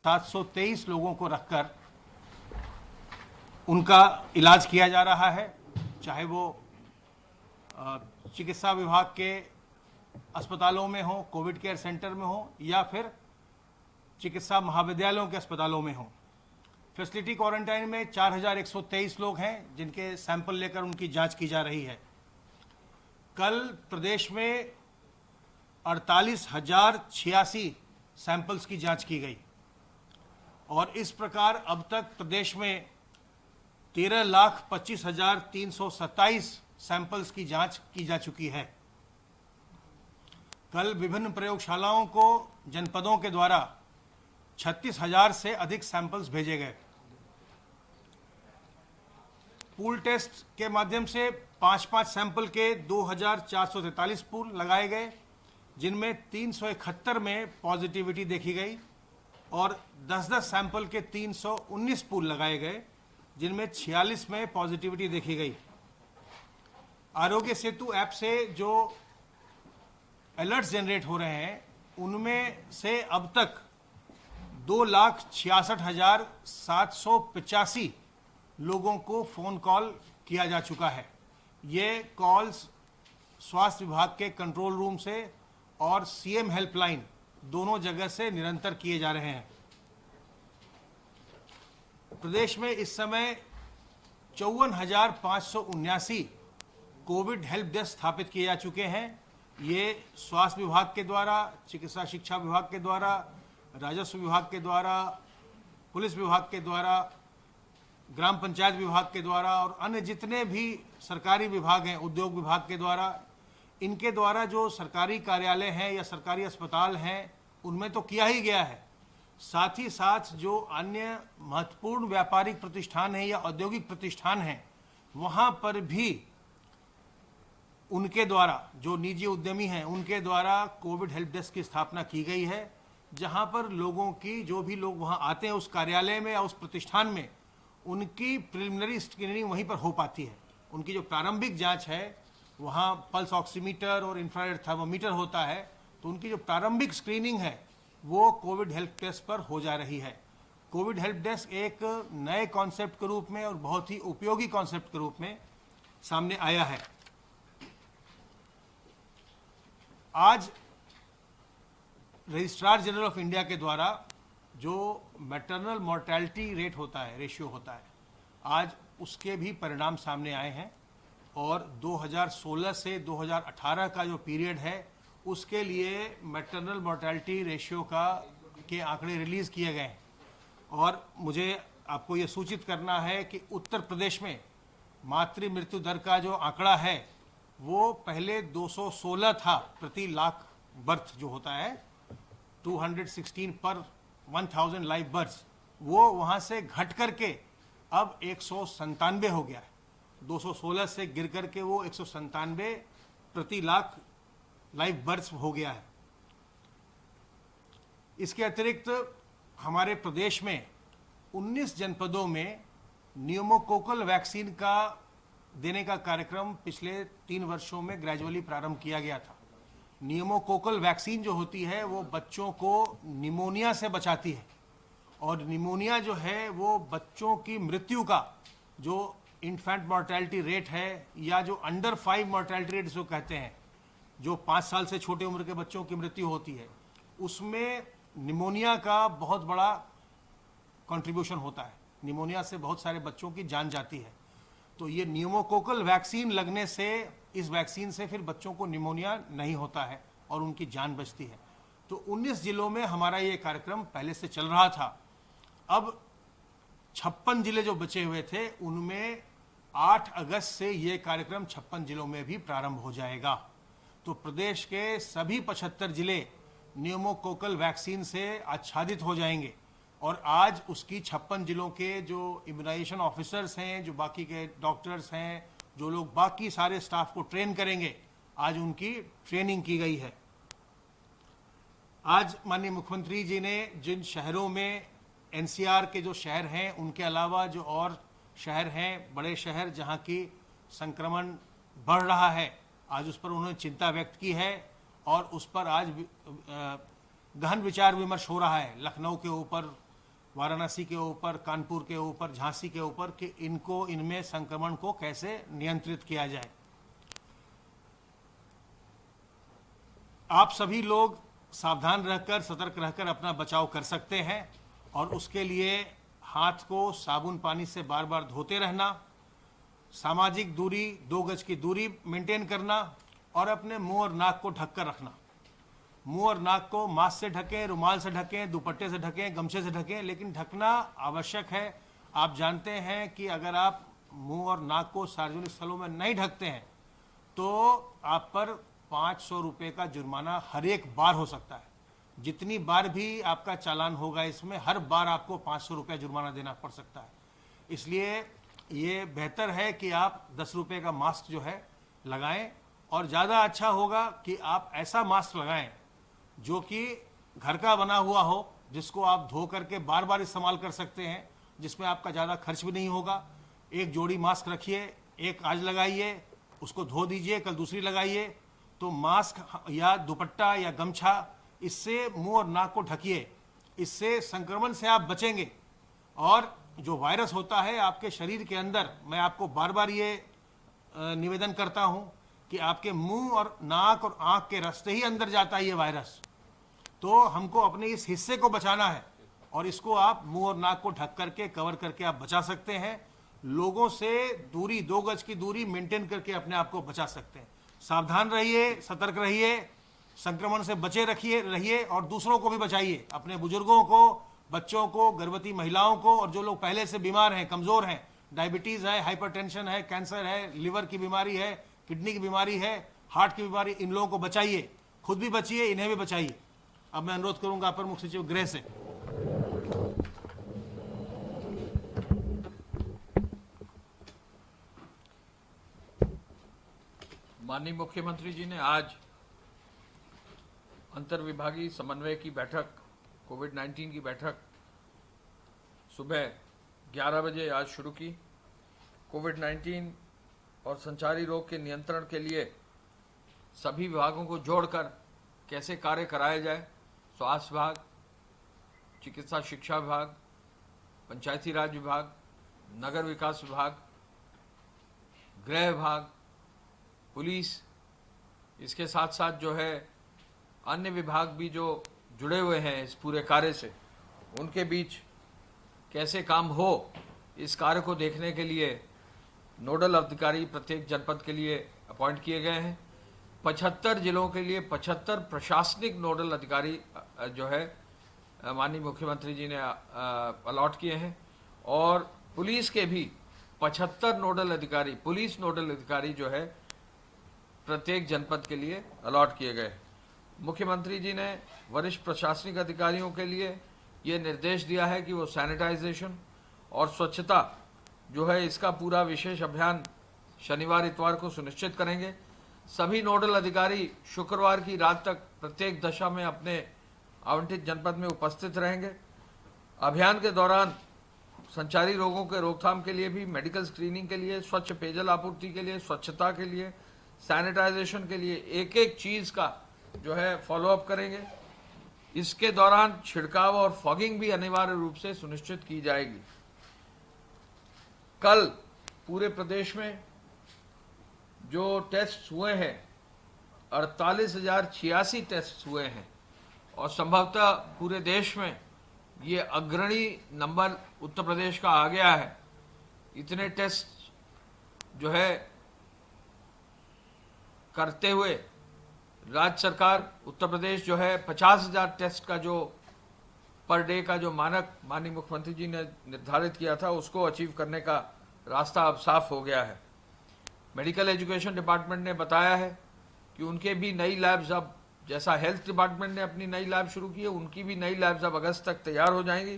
723 लोगों को रखकर उनका इलाज किया जा रहा है, चाहे वो चिकित्सा विभाग के अस्पतालों में हो, कोविड केयर सेंटर में हो, या फिर चिकित्सा महाविद्यालयों के अस्पतालों में हो। फैसिलिटी क्वारंटाइन में 4123 लोग हैं जिनके सैंपल लेकर उनकी जांच की जा रही है। कल प्रदेश में 48,086 सैंपल्स की जांच की गई और इस प्रकार अब तक प्रदेश में 13,25,327 सैंपल्स की जांच की जा चुकी है। कल विभिन्न प्रयोगशालाओं को जनपदों के द्वारा 36,000 से अधिक सैंपल्स भेजे गए। पूल टेस्ट के माध्यम से 5-5 सैंपल के 2,443 पूल लगाए गए, जिनमें 371 में पॉजिटिविटी देखी गई और 10-10 सैंपल के 319 पूल लगाए गए, जिनमें 46 में पॉजिटिविटी देखी गई। आरोग्य सेतु ऐप से जो अलर्ट्स जनरेट हो रहे हैं उनमें से अब तक 2,66,785 लोगों को फ़ोन कॉल किया जा चुका है। ये कॉल्स स्वास्थ्य विभाग के कंट्रोल रूम से और सीएम हेल्पलाइन दोनों जगह से निरंतर किए जा रहे हैं। प्रदेश में इस समय 54,579 कोविड हेल्प डेस्क स्थापित किए जा चुके हैं। ये स्वास्थ्य विभाग के द्वारा, चिकित्सा शिक्षा विभाग के द्वारा, राजस्व विभाग के द्वारा, पुलिस विभाग के द्वारा, ग्राम पंचायत विभाग के द्वारा और अन्य जितने भी सरकारी विभाग हैं, उद्योग विभाग के द्वारा, इनके द्वारा जो सरकारी कार्यालय हैं या सरकारी अस्पताल हैं उनमें तो किया ही गया है। साथ ही साथ जो अन्य महत्वपूर्ण व्यापारिक प्रतिष्ठान हैं या औद्योगिक प्रतिष्ठान हैं वहाँ पर भी उनके द्वारा, जो निजी उद्यमी हैं उनके द्वारा कोविड हेल्प डेस्क की स्थापना की गई है, जहाँ पर लोगों की, जो भी लोग वहाँ आते हैं उस कार्यालय में या उस प्रतिष्ठान में, उनकी प्रिलिमिनरी स्क्रीनिंग वहीं पर हो पाती है। उनकी जो प्रारंभिक जांच है वहाँ पल्स ऑक्सीमीटर और इंफ्रारेड थर्मोमीटर होता है, तो उनकी जो प्रारंभिक स्क्रीनिंग है वो कोविड हेल्प डेस्क पर हो जा रही है। कोविड हेल्प डेस्क एक नए कॉन्सेप्ट के रूप में और बहुत ही उपयोगी कॉन्सेप्ट के रूप में सामने आया है। आज रजिस्ट्रार जनरल ऑफ इंडिया के द्वारा जो मैटरनल मोर्टेलिटी रेट होता है, रेशियो होता है, आज उसके भी परिणाम सामने आए हैं और 2016 से 2018 का जो पीरियड है उसके लिए मैटरनल मोर्टेलिटी रेशियो के आंकड़े रिलीज़ किए गए हैं। और मुझे आपको ये सूचित करना है कि उत्तर प्रदेश में मातृ मृत्यु दर का जो आंकड़ा है वो पहले 216 था प्रति लाख बर्थ, जो होता है 216 पर 1000 लाइव बर्थ, वो वहाँ से घट करके अब 197 हो गया है। 216 से गिर करके वो 197 प्रति लाख लाइव बर्थ हो गया है। इसके अतिरिक्त हमारे प्रदेश में 19 जनपदों में न्यूमोकोकल वैक्सीन का देने का कार्यक्रम पिछले 3 वर्षों में ग्रेजुअली प्रारंभ किया गया था। न्यूमोकोकल वैक्सीन जो होती है वो बच्चों को निमोनिया से बचाती है और निमोनिया जो है वो बच्चों की मृत्यु का जो इन्फेंट मोर्टेलिटी रेट है या जो अंडर 5 मोर्टेलिटी रेट जो कहते हैं, जो 5 साल से छोटे उम्र के बच्चों की मृत्यु होती है, उसमें निमोनिया का बहुत बड़ा कंट्रीब्यूशन होता है। निमोनिया से बहुत सारे बच्चों की जान जाती है। तो ये न्यूमोकोकल वैक्सीन लगने से, इस वैक्सीन से फिर बच्चों को निमोनिया नहीं होता है और उनकी जान बचती है। तो 19 जिलों में हमारा ये कार्यक्रम पहले से चल रहा था। अब 56 जिले जो बचे हुए थे उनमें 8 अगस्त से ये कार्यक्रम 56 जिलों में भी प्रारंभ हो जाएगा। तो प्रदेश के सभी 75 जिले न्यूमोकोकल वैक्सीन से आच्छादित हो जाएंगे और आज उसकी 56 जिलों के जो इम्यूनाइजेशन ऑफिसर्स हैं, जो बाकी के डॉक्टर्स हैं, जो लोग बाकी सारे स्टाफ को ट्रेन करेंगे, आज उनकी ट्रेनिंग की गई है। आज माननीय मुख्यमंत्री जी ने जिन शहरों में एनसीआर के जो शहर हैं उनके अलावा जो और शहर हैं, बड़े शहर जहां की संक्रमण बढ़ रहा है, आज उस पर उन्होंने चिंता व्यक्त की है और उस पर आज गहन विचार विमर्श हो रहा है। लखनऊ के ऊपर वाराणसी के ऊपर, कानपुर के ऊपर, झांसी के ऊपर कि इनमें संक्रमण को कैसे नियंत्रित किया जाए। आप सभी लोग सावधान रहकर, सतर्क रहकर अपना बचाव कर सकते हैं और उसके लिए हाथ को साबुन पानी से बार बार धोते रहना, सामाजिक दूरी, 2 गज की दूरी मेंटेन करना और अपने मुंह और नाक को ढक कर रखना। मुंह और नाक को मास्क से ढकें, रुमाल से ढकें, दुपट्टे से ढकें, गमछे से ढकें, लेकिन ढकना आवश्यक है। आप जानते हैं कि अगर आप मुंह और नाक को सार्वजनिक स्थलों में नहीं ढकते हैं तो आप पर 500 रुपये का जुर्माना हर एक बार हो सकता है। जितनी बार भी आपका चालान होगा इसमें, हर बार आपको 500 रुपये जुर्माना देना पड़ सकता है। इसलिए ये बेहतर है कि आप 10 रुपये का मास्क जो है लगाएं और ज़्यादा अच्छा होगा कि आप ऐसा मास्क लगाएं जो कि घर का बना हुआ हो, जिसको आप धो करके बार बार इस्तेमाल कर सकते हैं, जिसमें आपका ज़्यादा खर्च भी नहीं होगा। एक जोड़ी मास्क रखिए, एक आज लगाइए, उसको धो दीजिए, कल दूसरी लगाइए। तो मास्क या दुपट्टा या गमछा, इससे मुंह और नाक को ढकिए, इससे संक्रमण से आप बचेंगे। और जो वायरस होता है आपके शरीर के अंदर, मैं आपको बार बार ये निवेदन करता हूँ कि आपके मुंह और नाक और आँख के रास्ते ही अंदर जाता है ये वायरस। तो हमको अपने इस हिस्से को बचाना है और इसको आप मुंह और नाक को ढक करके, कवर करके आप बचा सकते हैं। लोगों से दूरी, 2 गज की दूरी मेंटेन करके अपने आप को बचा सकते हैं। सावधान रहिए, सतर्क रहिए, संक्रमण से बचे रहिए और दूसरों को भी बचाइए, अपने बुजुर्गों को, बच्चों को, गर्भवती महिलाओं को, और जो लोग पहले से बीमार हैं, कमज़ोर हैं, डायबिटीज़ है, हाइपरटेंशन है, कैंसर है, लिवर की बीमारी है, किडनी की बीमारी है, हार्ट की बीमारी, इन लोगों को बचाइए, खुद भी बचिए, इन्हें भी बचाइए। अब मैं अनुरोध करूंगा अपर मुख्य सचिव गृह से। माननीय मुख्यमंत्री जी ने आज अंतर्विभागीय समन्वय की बैठक, कोविड-19 की बैठक सुबह 11 बजे आज शुरू की। कोविड-19 और संचारी रोग के नियंत्रण के लिए सभी विभागों को जोड़कर कैसे कार्य कराया जाए, स्वास्थ्य विभाग, चिकित्सा शिक्षा विभाग, पंचायती राज विभाग, नगर विकास विभाग, गृह विभाग, पुलिस, इसके साथ साथ जो है अन्य विभाग भी जो जुड़े हुए हैं इस पूरे कार्य से, उनके बीच कैसे काम हो, इस कार्य को देखने के लिए नोडल अधिकारी प्रत्येक जनपद के लिए अपॉइंट किए गए हैं। 75 जिलों के लिए 75 प्रशासनिक नोडल अधिकारी जो है माननीय मुख्यमंत्री जी ने अलॉट किए हैं और पुलिस के भी 75 नोडल अधिकारी, पुलिस नोडल अधिकारी जो है प्रत्येक जनपद के लिए अलॉट किए गए। मुख्यमंत्री जी ने वरिष्ठ प्रशासनिक अधिकारियों के लिए ये निर्देश दिया है कि वो सैनिटाइजेशन और स्वच्छता जो है इसका पूरा विशेष अभियान शनिवार इतवार को सुनिश्चित करेंगे। सभी नोडल अधिकारी शुक्रवार की रात तक प्रत्येक दशा में अपने आवंटित जनपद में उपस्थित रहेंगे। अभियान के दौरान संचारी रोगों के रोकथाम के लिए भी, मेडिकल स्क्रीनिंग के लिए, स्वच्छ पेयजल आपूर्ति के लिए, स्वच्छता के लिए, सैनिटाइजेशन के लिए एक एक चीज का जो है फॉलोअप करेंगे। इसके दौरान छिड़काव और फॉगिंग भी अनिवार्य रूप से सुनिश्चित की जाएगी। कल पूरे प्रदेश में जो टेस्ट हुए हैं 48,086 टेस्ट हुए हैं और संभवतः पूरे देश में ये अग्रणी नंबर उत्तर प्रदेश का आ गया है। इतने टेस्ट जो है करते हुए राज्य सरकार, उत्तर प्रदेश जो है 50,000 टेस्ट का जो पर डे का जो मानक माननीय मुख्यमंत्री जी ने निर्धारित किया था उसको अचीव करने का रास्ता अब साफ हो गया है। मेडिकल एजुकेशन डिपार्टमेंट ने बताया है कि उनके भी नई लैब्स अब, जैसा हेल्थ डिपार्टमेंट ने अपनी नई लैब शुरू की है, उनकी भी नई लैब्स अब अगस्त तक तैयार हो जाएंगी।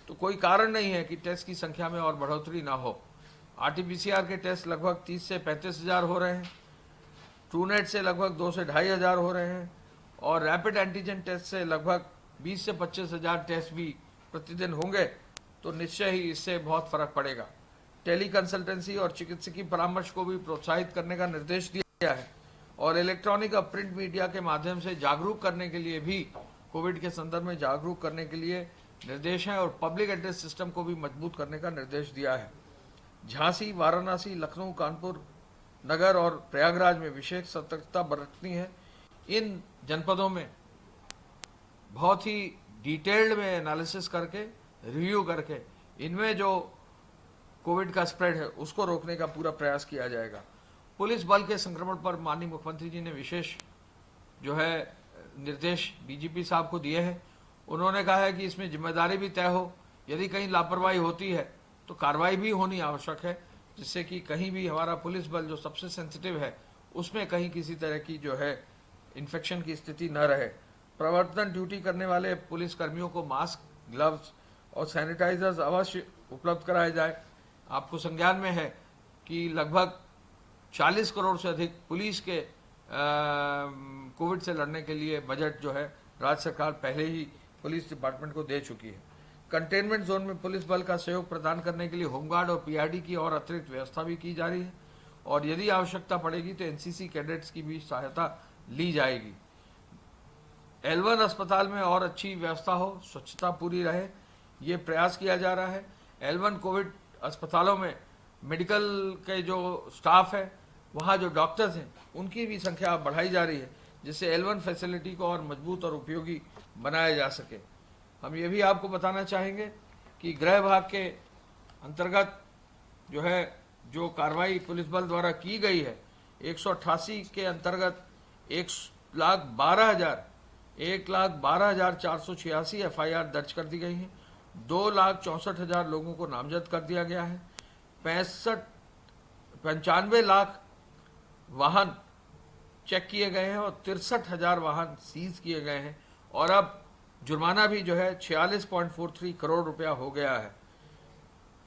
तो कोई कारण नहीं है कि टेस्ट की संख्या में और बढ़ोतरी ना हो। RT-PCR के टेस्ट लगभग 30 से 35,000 हो रहे हैं, ट्रूनेट से लगभग 2 से 2,500 हो रहे हैं और रैपिड एंटीजन टेस्ट से लगभग 20 से 25,000 टेस्ट भी प्रतिदिन होंगे। तो निश्चय ही इससे बहुत फर्क पड़ेगा। टेली कंसल्टेंसी और चिकित्सकीय परामर्श को भी प्रोत्साहित करने का निर्देश दिया है और इलेक्ट्रॉनिक और प्रिंट मीडिया के माध्यम से जागरूक करने के लिए भी, कोविड के संदर्भ में जागरूक करने के लिए निर्देश हैं और पब्लिक एड्रेस सिस्टम को भी मजबूत करने का निर्देश दिया है। झांसी, वाराणसी, लखनऊ, कानपुर नगर और प्रयागराज में विशेष सतर्कता बरतनी है। इन जनपदों में बहुत ही डिटेल्ड में एनालिसिस करके, रिव्यू करके, इनमें जो कोविड का स्प्रेड है उसको रोकने का पूरा प्रयास किया जाएगा। पुलिस बल के संक्रमण पर माननीय मुख्यमंत्री जी ने विशेष जो है निर्देश डीजीपी साहब को दिए हैं। उन्होंने कहा है कि इसमें जिम्मेदारी भी तय हो, यदि कहीं लापरवाही होती है तो कार्रवाई भी होनी आवश्यक है, जिससे कि कहीं भी हमारा पुलिस बल जो सबसे सेंसिटिव है उसमें कहीं किसी तरह की जो है इन्फेक्शन की स्थिति न रहे। प्रवर्तन ड्यूटी करने वाले पुलिस कर्मियों को मास्क, ग्लव्स और सैनिटाइजर्स अवश्य उपलब्ध कराए जाए। आपको संज्ञान में है कि लगभग 40 करोड़ से अधिक पुलिस के कोविड से लड़ने के लिए बजट जो है राज्य सरकार पहले ही पुलिस डिपार्टमेंट को दे चुकी है। कंटेनमेंट जोन में पुलिस बल का सहयोग प्रदान करने के लिए होमगार्ड और पीआरडी की और अतिरिक्त व्यवस्था भी की जा रही है और यदि आवश्यकता पड़ेगी तो एनसीसी कैडेट्स की भी सहायता ली जाएगी। L1 अस्पताल में और अच्छी व्यवस्था हो, स्वच्छता पूरी रहे, ये प्रयास किया जा रहा है। L1 कोविड अस्पतालों में मेडिकल के जो स्टाफ है, वहाँ जो डॉक्टर्स हैं, उनकी भी संख्या बढ़ाई जा रही है, जिससे L1 फैसिलिटी को और मजबूत और उपयोगी बनाया जा सके। हम ये भी आपको बताना चाहेंगे कि गृह विभाग के अंतर्गत जो है जो कार्रवाई पुलिस बल द्वारा की गई है, 188 के अंतर्गत 1,12,486 FIR दर्ज कर दी गई हैं। 2,64,000 लोगों को नामजद कर दिया गया है। 95 लाख वाहन चेक किए गए हैं और 63,000 वाहन सीज किए गए हैं और अब जुर्माना भी जो है 46.43 करोड़ रुपया हो गया है।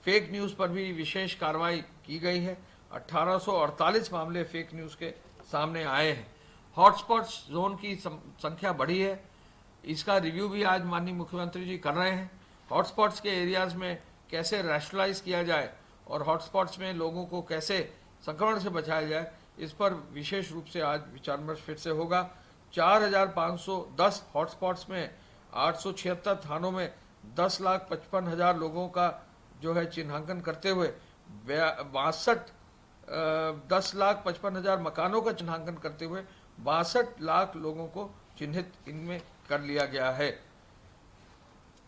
फेक न्यूज़ पर भी विशेष कार्रवाई की गई है। 1848 मामले फेक न्यूज़ के सामने आए हैं। हॉटस्पॉट्स जोन की संख्या बढ़ी है, इसका रिव्यू भी आज माननीय मुख्यमंत्री जी कर रहे हैं। हॉटस्पॉट्स के एरियाज में कैसे रैशनलाइज किया जाए और हॉटस्पॉट्स में लोगों को कैसे संक्रमण से बचाया जाए, इस पर विशेष रूप से आज विचार विमर्श फिर से होगा। 4,510 हॉटस्पॉट्स में 876 थानों में 10,55,000 लोगों का जो है चिन्हांकन करते हुए 10,55,000 मकानों का चिन्हांकन करते हुए 62 लाख लोगों को चिन्हित इनमें कर लिया गया है।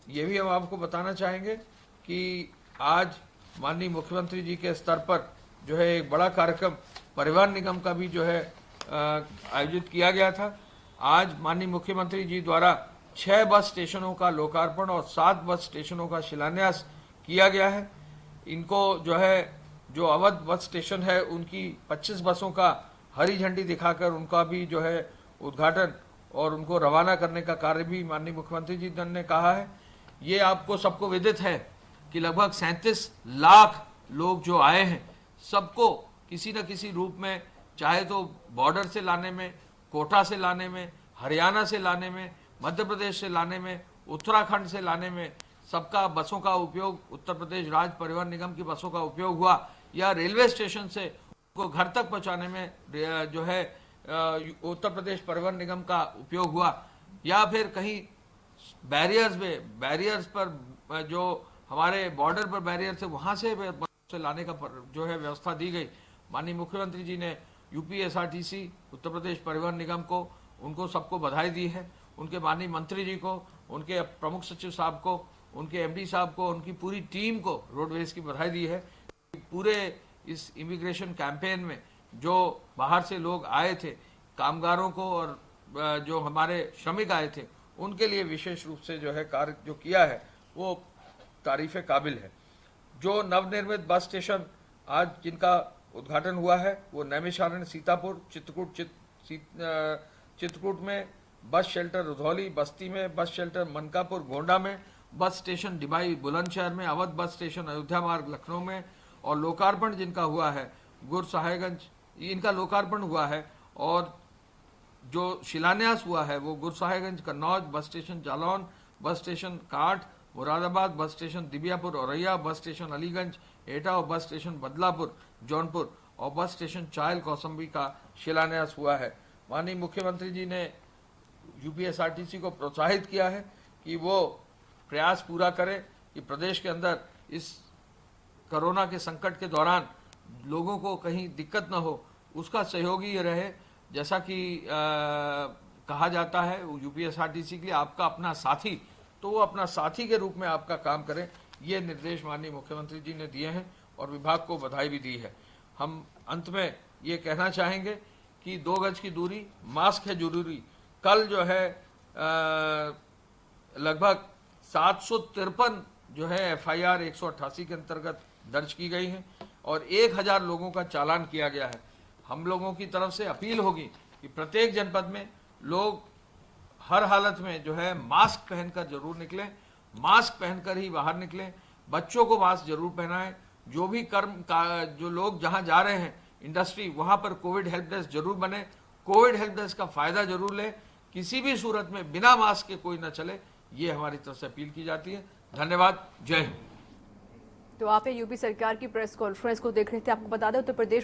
ये भी हम आपको बताना चाहेंगे कि आज माननीय मुख्यमंत्री जी के स्तर पर जो है एक बड़ा कार्यक्रम परिवहन निगम का भी जो है आयोजित किया गया था। आज माननीय मुख्यमंत्री जी द्वारा 6 बस स्टेशनों का लोकार्पण और 7 बस स्टेशनों का शिलान्यास किया गया है। इनको जो है जो अवध बस स्टेशन है उनकी 25 बसों का हरी झंडी दिखाकर उनका भी जो है उद्घाटन और उनको रवाना करने का कार्य भी माननीय मुख्यमंत्री जी ने कहा है। ये आपको सबको विदित है कि लगभग 37 लाख लोग जो आए हैं, सबको किसी न किसी रूप में, चाहे तो बॉर्डर से लाने में, कोटा से लाने में, हरियाणा से लाने में, मध्य प्रदेश से लाने में, उत्तराखंड से लाने में, सबका बसों का उपयोग, उत्तर प्रदेश राज्य परिवहन निगम की बसों का उपयोग हुआ या रेलवे स्टेशन से उनको घर तक पहुंचाने में जो है उत्तर प्रदेश परिवहन निगम का उपयोग हुआ या फिर कहीं बैरियर्स पर जो हमारे बॉर्डर पर बैरियर से वहां से लाने का जो है व्यवस्था दी गई। माननीय मुख्यमंत्री जी ने यूपीएसआरटीसी, उत्तर प्रदेश परिवहन निगम को, उनको सबको बधाई दी है। उनके माननीय मंत्री जी को, उनके प्रमुख सचिव साहब को, उनके एमडी साहब को, उनकी पूरी टीम को रोडवेज की बधाई दी है। पूरे इस इमिग्रेशन कैंपेन में जो बाहर से लोग आए थे, कामगारों को और जो हमारे श्रमिक आए थे, उनके लिए विशेष रूप से जो है कार्य जो किया है वो तारीफ काबिल है। जो नवनिर्मित बस स्टेशन आज जिनका उद्घाटन हुआ है वो नैमिषारण्य, सीतापुर, चित्रकूट में बस शेल्टर रुधौली, बस्ती में बस शेल्टर मनकापुर, गोंडा में बस स्टेशन डिबाई बुलंदशहर में, अवध बस स्टेशन अयोध्या मार्ग लखनऊ में, और लोकार्पण जिनका हुआ है गुरसाहिबगंज, इनका लोकार्पण हुआ है और जो शिलान्यास हुआ है वो गुरसाहिबगंज Kannauj, bus station Jalaun, bus station काठ, Moradabad, bus station Dibiyapur Auraiya, bus station Aliganj एटा और बस स्टेशन बदलापुर जौनपुर और बस स्टेशन चायल कौसम्बी का शिलान्यास हुआ है। माननीय मुख्यमंत्री जी ने यूपीएसआरटीसी को प्रोत्साहित किया है कि वो प्रयास पूरा करें कि प्रदेश के अंदर इस कोरोना के संकट के दौरान लोगों को कहीं दिक्कत न हो, उसका सहयोगी ये रहे। जैसा कि कहा जाता है यूपीएसआरटीसी के लिए आपका अपना साथी, तो वो अपना साथी के रूप में आपका काम करें। ये निर्देश माननीय मुख्यमंत्री जी ने दिए हैं और विभाग को बधाई भी दी है। हम अंत में ये कहना चाहेंगे कि 2 गज की दूरी, मास्क है जरूरी। कल जो है लगभग 753 जो है एफआईआर 188 के अंतर्गत दर्ज की गई है और 1000 लोगों का चालान किया गया है। हम लोगों की तरफ से अपील होगी कि प्रत्येक जनपद में लोग हर हालत में जो है मास्क पहनकर जरूर निकलें, मास्क पहनकर ही बाहर निकलें, बच्चों को मास्क जरूर पहनाएं। जो भी जो लोग जहां जा रहे हैं इंडस्ट्री, वहां पर कोविड हेल्प डेस्क जरूर बने, कोविड हेल्प डेस्क का फायदा जरूर लें। किसी भी सूरत में बिना मास्क के कोई न चले, ये हमारी तरफ से अपील की जाती है। धन्यवाद। जय हिंद। तो आप यूपी सरकार की प्रेस कॉन्फ्रेंस को देख रहे थे। आपको बता दें उत्तर प्रदेश में